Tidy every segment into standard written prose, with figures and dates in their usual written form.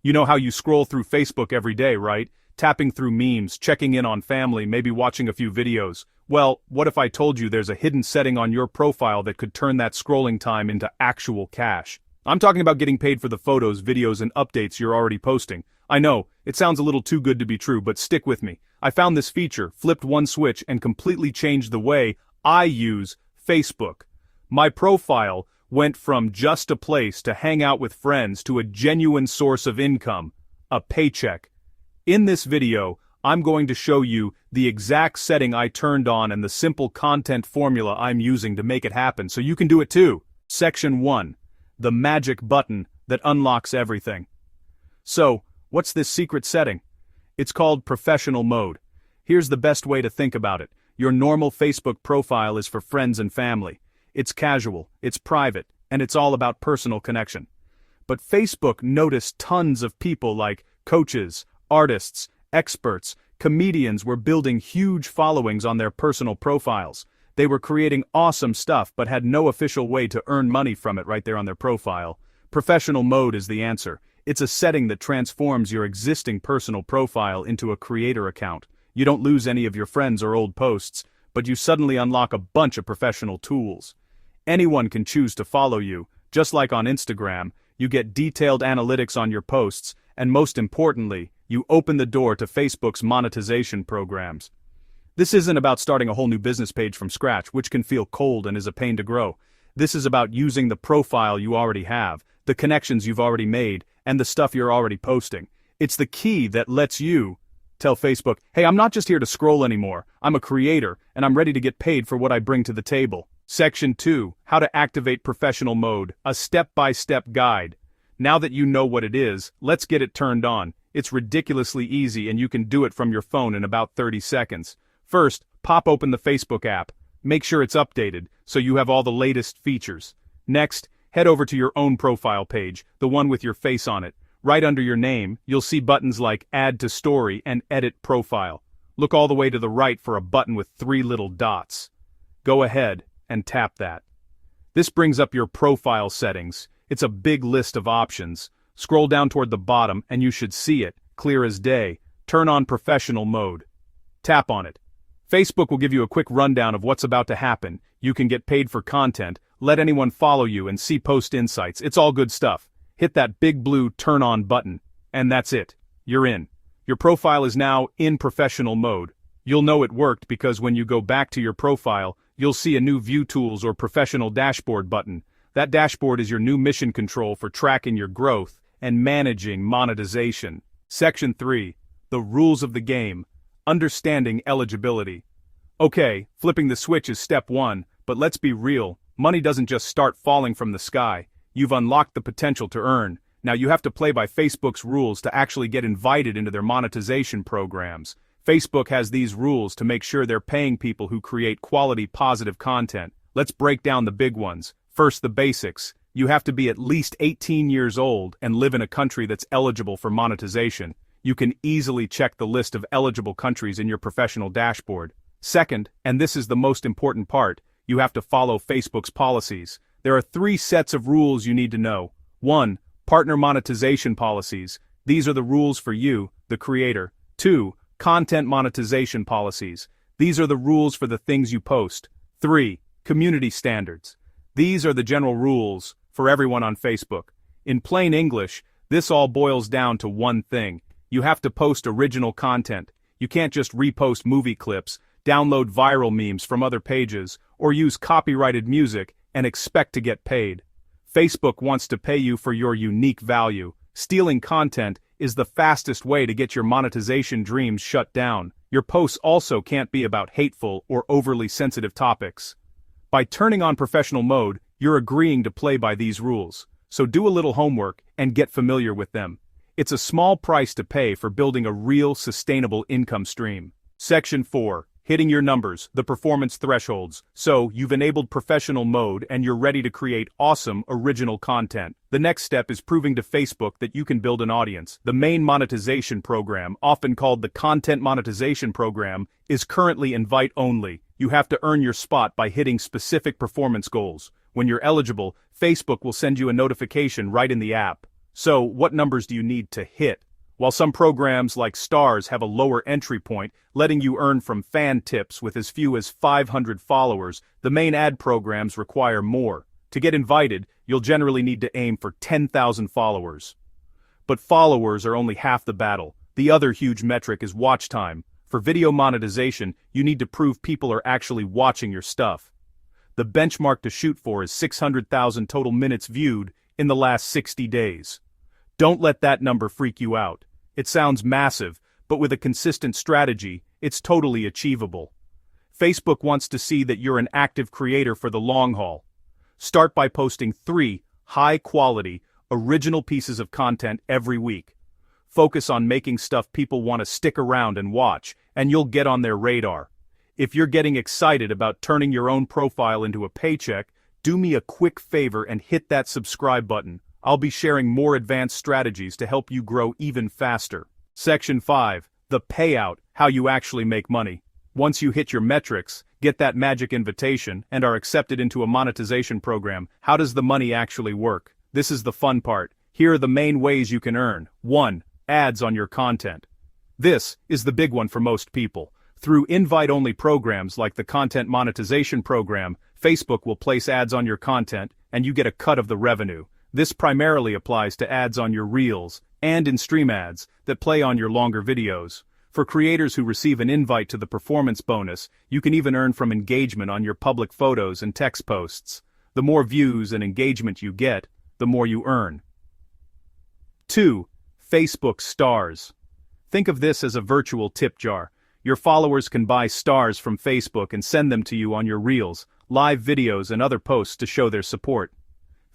You know how you scroll through Facebook every day, right? Tapping through memes, checking in on family, maybe watching a few videos. Well, what if I told you there's a hidden setting on your profile that could turn that scrolling time into actual cash? I'm talking about getting paid for the photos, videos, and updates you're already posting. I know, it sounds a little too good to be true, but stick with me. I found this feature, flipped one switch, and completely changed the way I use Facebook. My profile went from just a place to hang out with friends to a genuine source of income, a paycheck. In this video, I'm going to show you the exact setting I turned on and the simple content formula I'm using to make it happen so you can do it too. Section 1. The magic button that unlocks everything. So, what's this secret setting? It's called professional mode. Here's the best way to think about it. Your normal Facebook profile is for friends and family. It's casual, it's private, and it's all about personal connection. But Facebook noticed tons of people like coaches, artists, experts, comedians were building huge followings on their personal profiles. They were creating awesome stuff but had no official way to earn money from it right there on their profile. Professional mode is the answer. It's a setting that transforms your existing personal profile into a creator account. You don't lose any of your friends or old posts, but you suddenly unlock a bunch of professional tools. Anyone can choose to follow you, just like on Instagram. You get detailed analytics on your posts, and most importantly, you open the door to Facebook's monetization programs. This isn't about starting a whole new business page from scratch, which can feel cold and is a pain to grow. This is about using the profile you already have, the connections you've already made, and the stuff you're already posting. It's the key that lets you tell Facebook, hey, I'm not just here to scroll anymore. I'm a creator, and I'm ready to get paid for what I bring to the table. Section 2. How to activate professional mode. A step-by-step guide. Now that you know what it is, let's get it turned on. It's ridiculously easy and you can do it from your phone in about 30 seconds. First, pop open the Facebook app. Make sure it's updated, so you have all the latest features. Next, head over to your own profile page, the one with your face on it. Right under your name, you'll see buttons like Add to Story and Edit Profile. Look all the way to the right for a button with 3 little dots. Go ahead and tap that. This brings up your profile settings. It's a big list of options. Scroll down toward the bottom and you should see it, clear as day. Turn on professional mode. Tap on it. Facebook will give you a quick rundown of what's about to happen. You can get paid for content, let anyone follow you and see post insights. It's all good stuff. Hit that big blue turn on button, and that's it. You're in. Your profile is now in professional mode. You'll know it worked because when you go back to your profile, you'll see a new View Tools or Professional Dashboard button. That dashboard is your new mission control for tracking your growth and managing monetization. Section 3. The rules of the game. Understanding eligibility. Okay, flipping the switch is step 1, but let's be real. Money doesn't just start falling from the sky. You've unlocked the potential to earn. Now you have to play by Facebook's rules to actually get invited into their monetization programs. Facebook has these rules to make sure they're paying people who create quality, positive content. Let's break down the big ones. First, the basics. You have to be at least 18 years old and live in a country that's eligible for monetization. You can easily check the list of eligible countries in your professional dashboard. Second, and this is the most important part, you have to follow Facebook's policies. There are 3 sets of rules you need to know. 1. Partner monetization policies. These are the rules for you, the creator. 2. Content monetization policies. These are the rules for the things you post. 3. Community standards. These are the general rules for everyone on Facebook. In plain English, this all boils down to one thing. You have to post original content. You can't just repost movie clips, download viral memes from other pages, or use copyrighted music and expect to get paid. Facebook wants to pay you for your unique value. Stealing content is the fastest way to get your monetization dreams shut down. Your posts also can't be about hateful or overly sensitive topics. By turning on professional mode, you're agreeing to play by these rules. So do a little homework and get familiar with them. It's a small price to pay for building a real, sustainable income stream. Section 4. Hitting your numbers, the performance thresholds. So, you've enabled professional mode and you're ready to create awesome, original content. The next step is proving to Facebook that you can build an audience. The main monetization program, often called the Content Monetization Program, is currently invite-only. You have to earn your spot by hitting specific performance goals. When you're eligible, Facebook will send you a notification right in the app. So, what numbers do you need to hit? While some programs like Stars have a lower entry point, letting you earn from fan tips with as few as 500 followers, the main ad programs require more. To get invited, you'll generally need to aim for 10,000 followers. But followers are only half the battle. The other huge metric is watch time. For video monetization, you need to prove people are actually watching your stuff. The benchmark to shoot for is 600,000 total minutes viewed in the last 60 days. Don't let that number freak you out. It sounds massive, but with a consistent strategy, it's totally achievable. Facebook wants to see that you're an active creator for the long haul. Start by posting 3 high-quality, original pieces of content every week. Focus on making stuff people want to stick around and watch, and you'll get on their radar. If you're getting excited about turning your own profile into a paycheck, do me a quick favor and hit that subscribe button. I'll be sharing more advanced strategies to help you grow even faster. Section 5. The payout, how you actually make money. Once you hit your metrics, get that magic invitation, and are accepted into a monetization program, how does the money actually work? This is the fun part. Here are the main ways you can earn. 1. Ads on your content. This is the big one for most people. Through invite-only programs like the Content Monetization Program, Facebook will place ads on your content, and you get a cut of the revenue. This primarily applies to ads on your Reels, and in-stream ads that play on your longer videos. For creators who receive an invite to the performance bonus, you can even earn from engagement on your public photos and text posts. The more views and engagement you get, the more you earn. 2. Facebook Stars. Think of this as a virtual tip jar. Your followers can buy stars from Facebook and send them to you on your Reels, live videos, and other posts to show their support.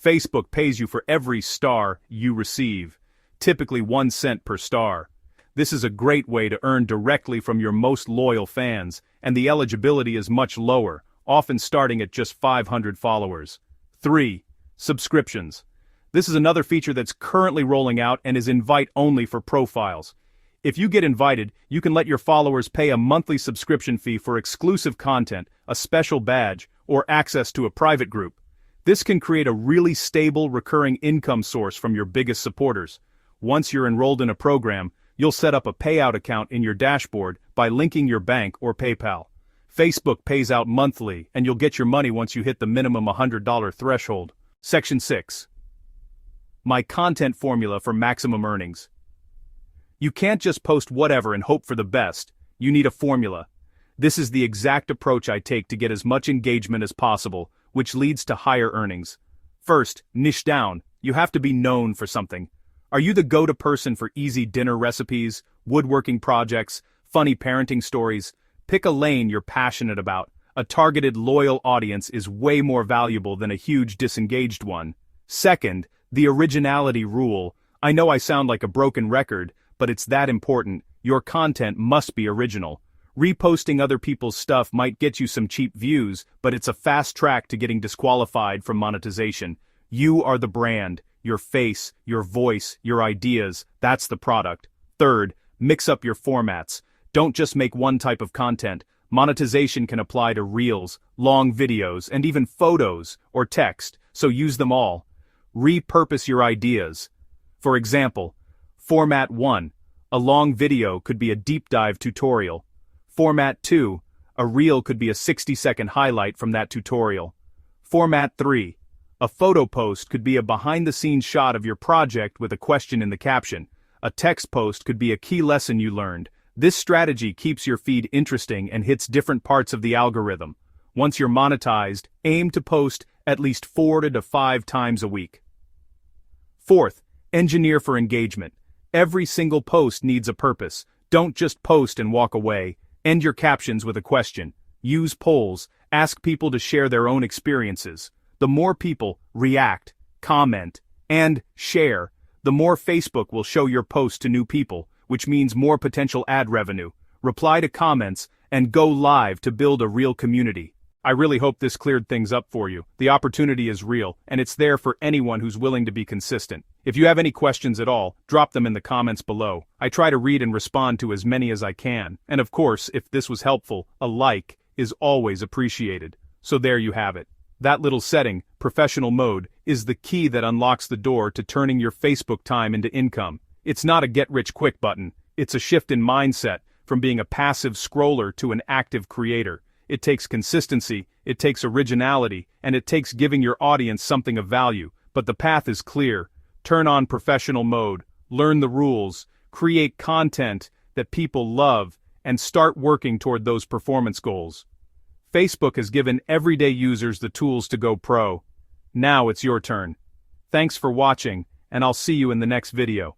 Facebook pays you for every star you receive, typically 1 cent per star. This is a great way to earn directly from your most loyal fans, and the eligibility is much lower, often starting at just 500 followers. 3. Subscriptions. This is another feature that's currently rolling out and is invite-only for profiles. If you get invited, you can let your followers pay a monthly subscription fee for exclusive content, a special badge, or access to a private group. This can create a really stable, recurring income source from your biggest supporters. Once you're enrolled in a program, you'll set up a payout account in your dashboard by linking your bank or PayPal. Facebook pays out monthly, and you'll get your money once you hit the minimum $100 threshold. Section 6. My content formula for maximum earnings. You can't just post whatever and hope for the best. You need a formula. This is the exact approach I take to get as much engagement as possible, which leads to higher earnings. First, niche down. You have to be known for something. Are you the go-to person for easy dinner recipes, woodworking projects, funny parenting stories? Pick a lane you're passionate about. A targeted, loyal audience is way more valuable than a huge, disengaged one. Second, the originality rule. I know I sound like a broken record, but it's that important. Your content must be original. Reposting other people's stuff might get you some cheap views, but it's a fast track to getting disqualified from monetization. You are the brand, your face, your voice, your ideas, that's the product. Third, mix up your formats. Don't just make one type of content. Monetization can apply to Reels, long videos, and even photos or text, so use them all. Repurpose your ideas. For example, Format 1, a long video could be a deep dive tutorial. Format 2, a reel could be a 60-second highlight from that tutorial. Format 3, a photo post could be a behind-the-scenes shot of your project with a question in the caption. A text post could be a key lesson you learned. This strategy keeps your feed interesting and hits different parts of the algorithm. Once you're monetized, aim to post at least 4 to 5 times a week. Fourth, engineer for engagement. Every single post needs a purpose. Don't just post and walk away. End your captions with a question. Use polls. Ask people to share their own experiences. The more people react, comment, and share, the more Facebook will show your post to new people, which means more potential ad revenue. Reply to comments and go live to build a real community. I really hope this cleared things up for you. The opportunity is real, and it's there for anyone who's willing to be consistent. If you have any questions at all, drop them in the comments below. I try to read and respond to as many as I can. And of course, if this was helpful, a like is always appreciated. So there you have it. That little setting, professional mode, is the key that unlocks the door to turning your Facebook time into income. It's not a get-rich-quick button, it's a shift in mindset, from being a passive scroller to an active creator. It takes consistency, it takes originality, and it takes giving your audience something of value, but the path is clear. Turn on professional mode, learn the rules, create content that people love, and start working toward those performance goals. Facebook has given everyday users the tools to go pro. Now it's your turn. Thanks for watching, and I'll see you in the next video.